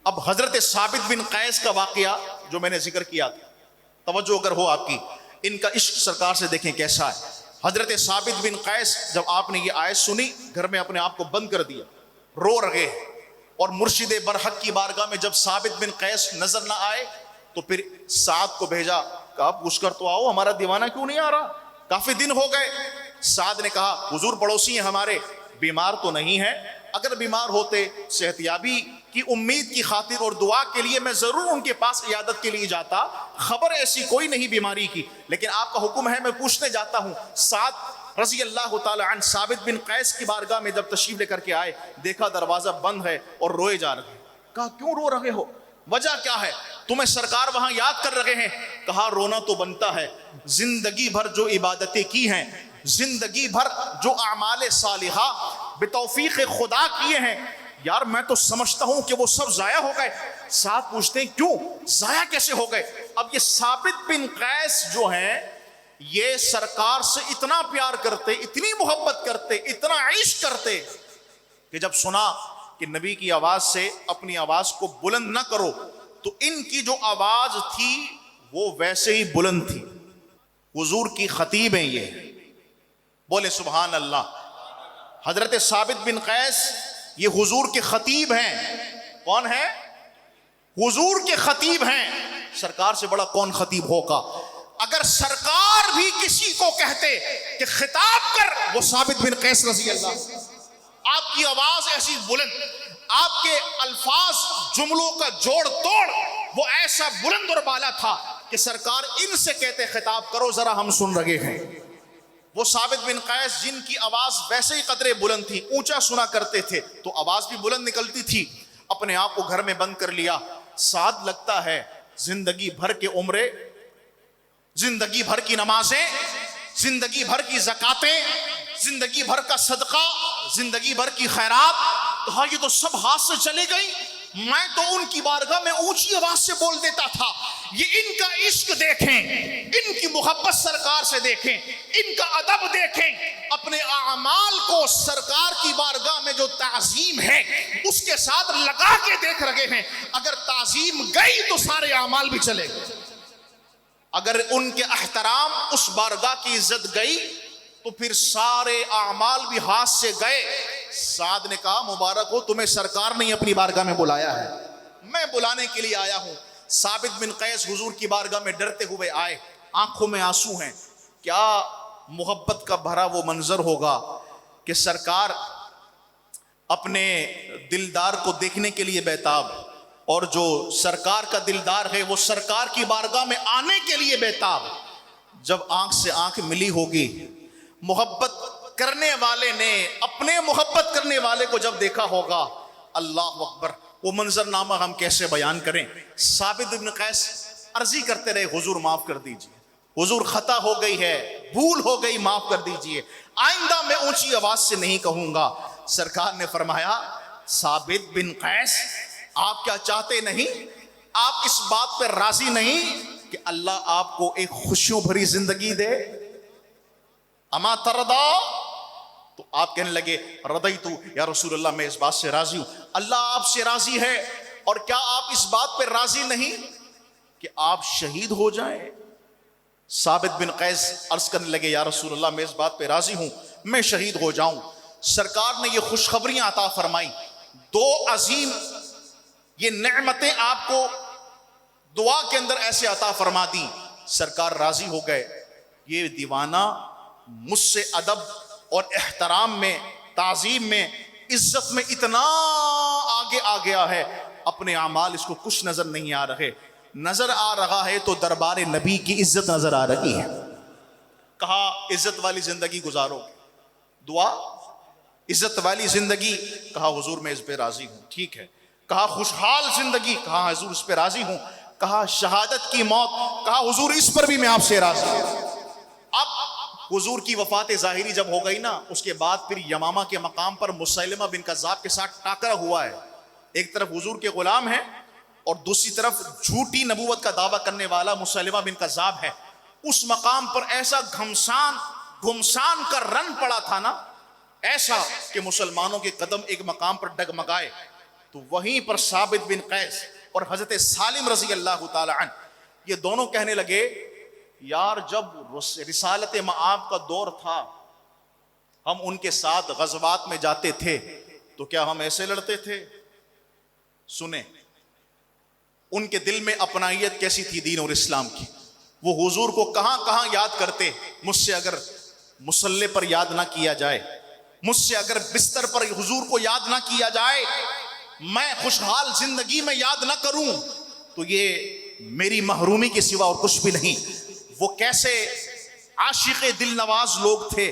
اب حضرت ثابت بن قیس کا واقعہ جو میں نے ذکر کیا تھا، توجہ اگر ہو آپ کی، ان کا عشق سرکار سے دیکھیں کیسا ہے۔ حضرت ثابت بن قیس جب آپ نے یہ آیت سنی، گھر میں اپنے آپ کو بند کر دیا، رو رہے ہیں، اور مرشد برحق کی بارگاہ میں جب ثابت بن قیس نظر نہ آئے تو پھر سعد کو بھیجا، کہا پوچھ کر تو آؤ ہمارا دیوانہ کیوں نہیں آ رہا، کافی دن ہو گئے۔ سعد نے کہا حضور پڑوسی ہیں ہمارے، بیمار تو نہیں ہے، اگر بیمار ہوتے صحت یابی کی امید کی خاطر اور دعا کے لیے میں ضرور ان کے پاس عیادت کے لیے جاتا، خبر ایسی کوئی نہیں بیماری کی، لیکن آپ کا حکم ہے میں پوچھنے جاتا ہوں۔ سعد رضی اللہ تعالی عنہ ثابت بن قیس کی بارگاہ میں جب تشریف لے کر کے آئے، دیکھا دروازہ بند ہے اور روئے جا رہے ہیں۔ کہا کیوں رو رہے ہو، وجہ کیا ہے، تمہیں سرکار وہاں یاد کر رہے ہیں؟ کہا رونا تو بنتا ہے، زندگی بھر جو عبادتیں کی ہیں، زندگی بھر جو اعمال صالحہ بتوفیق خدا کیے ہیں، یار میں تو سمجھتا ہوں کہ وہ سب ضائع ہو گئے۔ ساتھ پوچھتے ہیں کیوں ضائع کیسے ہو گئے؟ اب یہ ثابت بن قیس جو ہیں یہ سرکار سے اتنا پیار کرتے، اتنی محبت کرتے، اتنا عشق کرتے کہ جب سنا کہ نبی کی آواز سے اپنی آواز کو بلند نہ کرو تو ان کی جو آواز تھی وہ ویسے ہی بلند تھی۔ حضور کی خطیب ہیں یہ، بولے سبحان اللہ۔ حضرت ثابت بن قیس یہ حضور کے خطیب ہیں۔ کون ہے؟ حضور کے خطیب ہیں۔ سرکار سے بڑا کون خطیب ہوگا؟ اگر سرکار بھی کسی کو کہتے کہ خطاب کر، وہ ثابت بن قیس رضی اللہ، آپ کی آواز ایسی بلند، آپ کے الفاظ جملوں کا جوڑ توڑ وہ ایسا بلند اور بالا تھا کہ سرکار ان سے کہتے خطاب کرو ذرا ہم سن رہے ہیں۔ وہ ثابت بن قیس جن کی آواز ویسے ہی قدرے بلند تھی، اونچا سنا کرتے تھے تو آواز بھی بلند نکلتی تھی، اپنے آپ کو گھر میں بند کر لیا۔ سعد لگتا ہے زندگی بھر کے عمرے، زندگی بھر کی نمازیں، زندگی بھر کی زکاتیں، زندگی بھر کا صدقہ، زندگی بھر کی خیرات، کہا یہ تو سب ہاتھ سے چلے گئی، میں تو ان کی بارگاہ میں اونچی آواز سے بول دیتا تھا۔ یہ ان کا عشق دیکھیں، ان کی محبت سرکار سے دیکھیں، ان کا ادب دیکھیں، اپنے اعمال کو سرکار کی بارگاہ میں جو تعظیم ہے اس کے ساتھ لگا کے دیکھ رہے ہیں۔ اگر تعظیم گئی تو سارے اعمال بھی چلے گئے، اگر ان کے احترام اس بارگاہ کی عزت گئی تو پھر سارے اعمال بھی ہاتھ سے گئے۔ سعد نے کہا مبارک ہو تمہیں سرکار نے اپنی بارگاہ میں بلایا ہے، میں بلانے کے لیے آیا ہوں۔ ثابت بن قیس حضور کی بارگاہ میں ڈرتے ہوئے آئے، آنکھوں میں آنسو ہیں۔ کیا محبت کا بھرا وہ منظر ہوگا کہ سرکار اپنے دلدار کو دیکھنے کے لیے بیتاب، اور جو سرکار کا دلدار ہے وہ سرکار کی بارگاہ میں آنے کے لیے بیتاب۔ جب آنکھ سے آنکھ ملی ہوگی، محبت کرنے والے نے اپنے محبت کرنے والے کو جب دیکھا ہوگا، اللہ اکبر، وہ منظر نامہ ہم کیسے بیان کریں۔ ثابت بن قیس عرضی کرتے رہے حضور معاف کر دیجئے، حضور خطا ہو گئی ہے، بھول ہو گئی، معاف کر دیجئے، آئندہ میں اونچی آواز سے نہیں کہوں گا۔ سرکار نے فرمایا ثابت بن قیس آپ کیا چاہتے نہیں، آپ اس بات پر راضی نہیں کہ اللہ آپ کو ایک خوشیوں بھری زندگی دے؟ اما ترضا، تو آپ کہنے لگے رضیت یا رسول اللہ، میں اس بات سے راضی ہوں، اللہ آپ سے راضی ہے، اور کیا آپ اس بات پر راضی نہیں کہ آپ شہید ہو جائیں؟ ثابت بن قیس عرض کرنے لگے یا رسول اللہ میں اس بات پہ راضی ہوں، میں شہید ہو جاؤں۔ سرکار نے یہ خوشخبریاں عطا فرمائی، دو عظیم یہ نعمتیں آپ کو دعا کے اندر ایسے عطا فرما دی، سرکار راضی ہو گئے۔ یہ دیوانہ مجھ سے ادب اور احترام میں، تعظیم میں، عزت میں اتنا آگے آ گیا ہے، اپنے اعمال اس کو کچھ نظر نہیں آ رہے، نظر آ رہا ہے تو دربار نبی کی عزت نظر آ رہی ہے۔ کہا عزت والی زندگی گزارو، دعا عزت والی زندگی، کہا حضور میں اس پہ راضی ہوں، ٹھیک ہے۔ کہا خوشحال زندگی، کہا حضور اس پہ راضی ہوں۔ کہا شہادت کی موت، کہا حضور اس پر بھی میں آپ سے راضی ہوں۔ اب حضور کی وفات ظاہری جب ہو گئی نا، اس کے بعد پھر یمامہ کے مقام پر مسیلمہ بن کذاب کے ساتھ ٹاکرا ہوا ہے۔ ایک طرف حضور کے غلام ہیں اور دوسری طرف جھوٹی نبوت کا دعویٰ کرنے والا مسیلمہ بن کذاب ہے۔ اس مقام پر ایسا گھمسان کا رن پڑا تھا نا، ایسا کہ مسلمانوں کے قدم ایک مقام پر ڈگمگائے۔ تو وہیں پر ثابت بن قیس اور حضرت سالم رضی اللہ تعالی عنہ یہ دونوں کہنے لگے یار جب رسالت معاب کا دور تھا ہم ان کے ساتھ غزوات میں جاتے تھے تو کیا ہم ایسے لڑتے تھے؟ سنیں ان کے دل میں اپنائیت کیسی تھی دین اور اسلام کی. وہ حضور کو کہاں کہاں یاد کرتے. مجھ سے اگر مصلی پر یاد نہ کیا جائے, مجھ سے اگر بستر پر حضور کو یاد نہ کیا جائے, میں خوشحال زندگی میں یاد نہ کروں تو یہ میری محرومی کے سوا اور کچھ بھی نہیں. وہ کیسے عاشق دل نواز لوگ تھے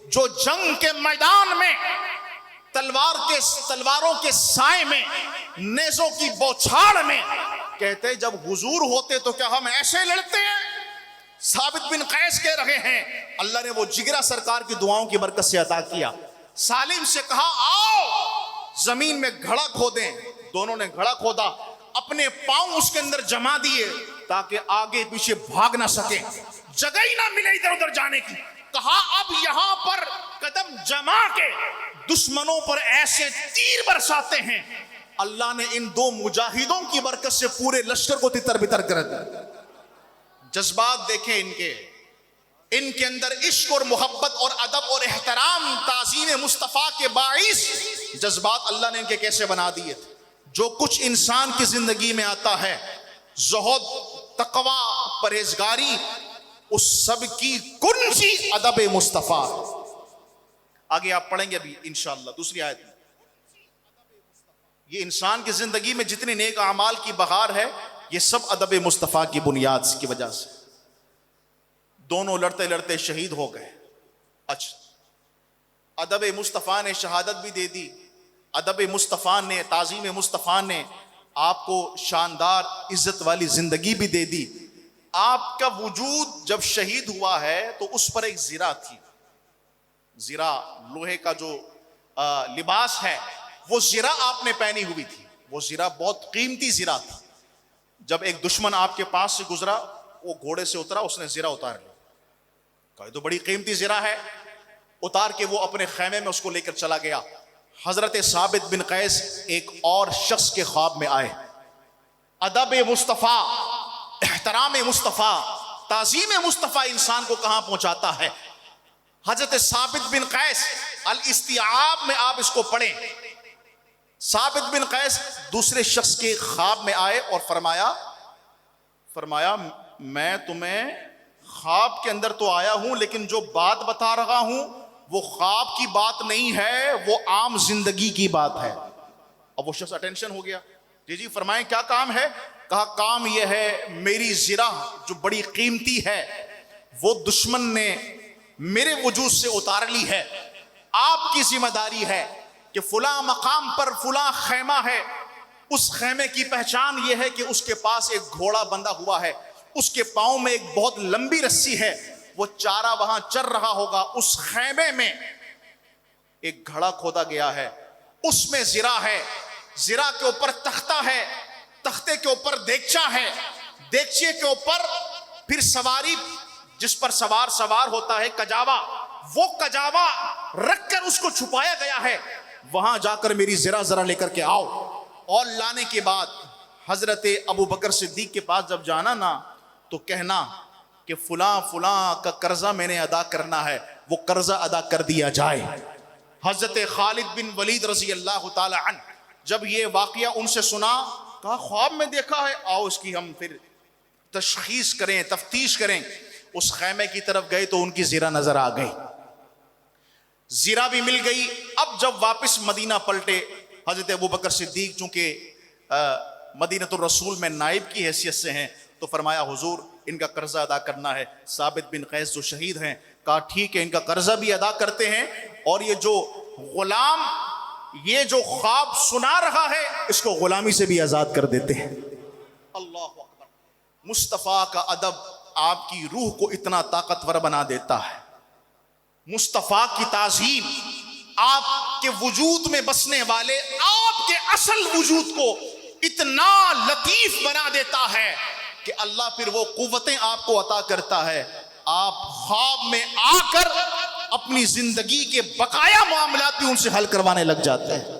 جو جنگ کے میدان میں تلواروں کے سائے میں, نیزوں کی بوچھاڑ میں کہتے جب حضور ہوتے تو کیا ہم ایسے لڑتے ہیں؟ ثابت بن قیس کہہ رہے ہیں اللہ نے وہ جگرا سرکار کی دعاؤں کی برکت سے عطا کیا. سالم سے کہا آؤ زمین میں گھڑا کھودیں. دونوں نے گھڑا کھودا, اپنے پاؤں اس کے اندر جما دیے تاکہ آگے پیچھے بھاگ نہ سکیں, جگہ ہی نہ ملے ادھر ادھر جانے کی. کہا اب یہاں پر قدم جما کے دشمنوں پر ایسے تیر برساتے ہیں. اللہ نے ان دو مجاہدوں کی برکت سے پورے لشکر کو تتر بتر کر دیا. جذبات دیکھیں ان کے اندر عشق اور محبت اور ادب اور احترام تعظیم مصطفیٰ کے باعث جذبات اللہ نے ان کے کیسے بنا دیے تھے. جو کچھ انسان کی زندگی میں آتا ہے, زہد, تقوی, پرہیزگاری, اس سب کی کنجی ادب مصطفیٰ. آگے آپ پڑھیں گے ابھی انشاءاللہ دوسری آیت میں. یہ انسان کی زندگی میں جتنے نیک اعمال کی بہار ہے یہ سب ادب مصطفیٰ کی بنیاد کی وجہ سے. دونوں لڑتے لڑتے شہید ہو گئے. اچھا, ادب مصطفیٰ نے شہادت بھی دے دی, ادب مصطفیٰ نے, تعظیم مصطفیٰ نے آپ کو شاندار عزت والی زندگی بھی دے دی. آپ کا وجود جب شہید ہوا ہے تو اس پر ایک زرہ تھی. زرہ لوہے کا جو لباس ہے وہ زرہ آپ نے پہنی ہوئی تھی. وہ زرہ بہت قیمتی زرہ تھی. جب ایک دشمن آپ کے پاس سے گزرا, وہ گھوڑے سے اترا, اس نے زرہ اتار لیا. کہا تو بڑی قیمتی زرہ ہے. اتار کے وہ اپنے خیمے میں اس کو لے کر چلا گیا. حضرت ثابت بن قیس ایک اور شخص کے خواب میں آئے. ادب مصطفیٰ, احترام مصطفیٰ, تعظیم مصطفیٰ انسان کو کہاں پہنچاتا ہے. حضرت ثابت بن قیس الاستیعاب میں آپ اس کو پڑھیں. ثابت بن قیس دوسرے شخص کے خواب میں آئے اور فرمایا میں تمہیں خواب کے اندر تو آیا ہوں لیکن جو بات بتا رہا ہوں وہ خواب کی بات نہیں ہے, وہ عام زندگی کی بات ہے. اب وہ شخص اٹینشن ہو گیا. جی فرمائیں کیا کام ہے؟ کہا کام یہ ہے میری زرہ جو بڑی قیمتی ہے وہ دشمن نے میرے وجود سے اتار لی ہے. آپ کی ذمہ داری ہے کہ فلاں مقام پر فلاں خیمہ ہے, اس خیمے کی پہچان یہ ہے کہ اس کے پاس ایک گھوڑا بندھا ہوا ہے, اس کے پاؤں میں ایک بہت لمبی رسی ہے, وہ چارہ وہاں چر رہا ہوگا. اس خیمے میں ایک گھڑا کھودا گیا ہے, اس میں زرہ ہے, زرہ کے اوپر تختہ ہے, تختے کے اوپر دیگچہ ہے, دیگچے کے اوپر پھر سواری جس پر سوار ہوتا ہے کجاوا, وہ کجاوا رکھ کر اس کو چھپایا گیا ہے. وہاں جا کر میری زرہ ذرا لے کر کے آؤ. اور لانے کے بعد حضرت ابو بکر صدیق کے پاس جب جانا نا تو کہنا کہ فلاں کا قرضہ میں نے ادا کرنا ہے, وہ قرضہ ادا کر دیا جائے. حضرت خالد بن ولید رضی اللہ تعالی عنہ جب یہ واقعہ ان سے سنا, کہا خواب میں دیکھا ہے, آؤ اس کی ہم پھر تشخیص کریں, تفتیش کریں. اس خیمے کی طرف گئے تو ان کی زرہ نظر آ گئی, زرہ بھی مل گئی. اب جب واپس مدینہ پلٹے حضرت ابو بکر صدیق چونکہ مدینۃ الرسول میں نائب کی حیثیت سے ہیں تو فرمایا حضور ان کا قرضہ ادا کرنا ہے. ثابت بن قیس جو شہید ہیں, کہا ٹھیک ہے ان کا قرضہ بھی ادا کرتے ہیں, اور یہ جو غلام یہ جو خواب سنا رہا ہے اس کو غلامی سے بھی آزاد کر دیتے ہیں. اللہ اکبر. مصطفیٰ کا ادب آپ کی روح کو اتنا طاقتور بنا دیتا ہے. مصطفیٰ کی تعظیم آپ کے وجود میں بسنے والے آپ کے اصل وجود کو اتنا لطیف بنا دیتا ہے کہ اللہ پھر وہ قوتیں آپ کو عطا کرتا ہے. آپ خواب میں آ کر اپنی زندگی کے بقایا معاملات بھی ان سے حل کروانے لگ جاتے ہیں.